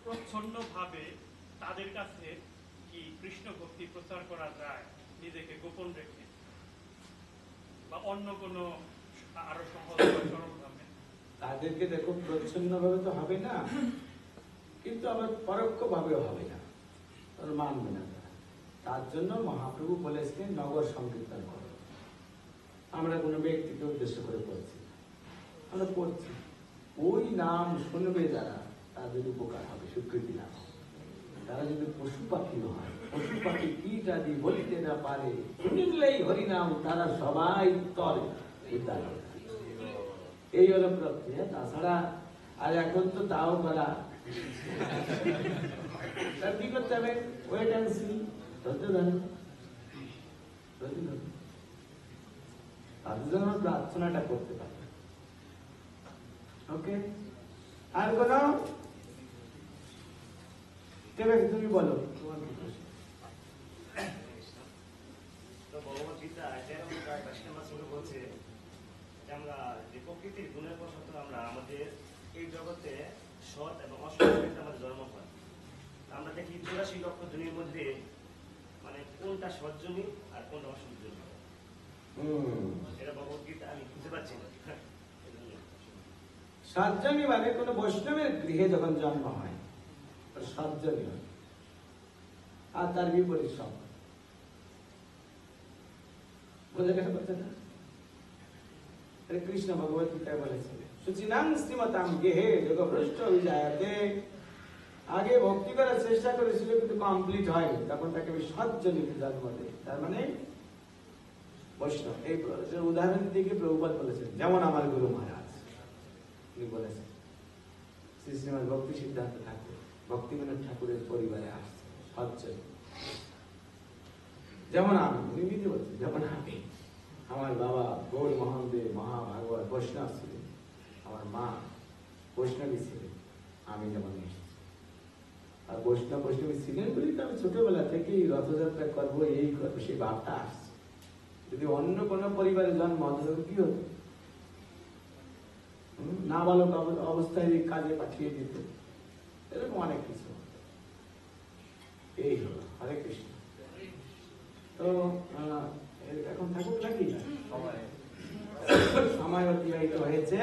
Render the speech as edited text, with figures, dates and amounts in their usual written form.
প্রচ্ছন্নভাবে তাদের কাছে কি কৃষ্ণ ভক্তি প্রচার করা যায় নিজেকে গোপন রেখে, বা অন্য কোনো আরো সহজ বা সরল ভাবে? তাদেরকে দেখো, প্রচ্ছন্ন ভাবে তো হবে না, কিন্তু আবার পরোক্ষ ভাবেও হবে না, মানবে না তারা। তার জন্য মহাপ্রভু বলেছিলেন নগর সংকীর্তন করো। আমরা কোনো ব্যক্তিকে উদ্দেশ্য করে পড়ছি, আমরা পড়ছি, ওই নাম শুনবে যারা, তাদের উপকার হবে, স্বীকৃতি লাভ হবে। তারা যদি পশু পাখি হয়, পশু পাখি কীট আদি বলিতে না পারে, শুনিলেই হরিনাম তারা সবাই তরে উদ্ধার হবে। এই হলো প্রক্রিয়া। তাছাড়া আর এখন তো তাও করা, তার কি করতে হবে? ওয়েট অ্যান্ড সি, ধৈর্য ধরো, ধৈর্য ধরো। তাদের জন্য প্রার্থনাটা করতে পারবে। ওকে, আর কোন? ঠিক আছে, তুমি বলো। ভগবদ্গীতা বলছে আমরা যে প্রকৃতির গুণের বশত আমরা আমাদের এই জগতে সৎ এবং অসৎ আমাদের জন্ম হয়। আমরা দেখি 84 লক্ষ জনের মধ্যে মানে কোনটা সৎ জমি আর কোনটা অসৎ জমি, এটা ভগবদ্গীতা আমি বুঝতে পারছি না। সজ্জনী মানে কোন বৈষ্ণবের গৃহে যখন জন্ম হয় সজ্জনী হয়, আর তার বিপরীত সব। বোঝা গেছে কথা না? কৃষ্ণ ভগবত গীতায় বলেছে সুচিনাং শ্রীমতাম গেহে যোগভ্রষ্ট বিজায়াতে। আগে ভক্তি করার চেষ্টা করেছিল কিন্তু কমপ্লিট হয়নি, তখন তাকে সজ্জনীতে জন্ম দেয়, তার মানে বৈষ্ণব। এই উদাহরণ দিকে প্রভুপাদ বলেছেন, যেমন আমার গুরু মহারাজ তিনি বলেছেন, শ্রী শ্রীমৎ ভক্তি সিদ্ধান্ত ঠাকুর ভক্তিবিনোদ ঠাকুরের পরিবারে আসছে সজ্জনী। যেমন আমি, উনি বলছেন যেমন আমি, আমার বাবা গৌর মহাদেব মহাভাগবত বৈষ্ণব ছিলেন, আমার মা বৈষ্ণবী ছিলেন, আমি যেমন এসেছি। আর বৈষ্ণবী ছিলেন বলেই তো আমি ছোটবেলা থেকেই রথযাত্রা করবো, এই করবো, সেই ভাবটা আসছে। যদি অন্য কোনো পরিবারে জন্ম হতো কি হতো? নাবালক অবস্থায় কাজে পাঠিয়ে দিত, এরকম অনেক কিছু। এই হলো হরে কৃষ্ণ। তো এখন থাকুক নাকি? সময় অতিবাহিত হয়েছে।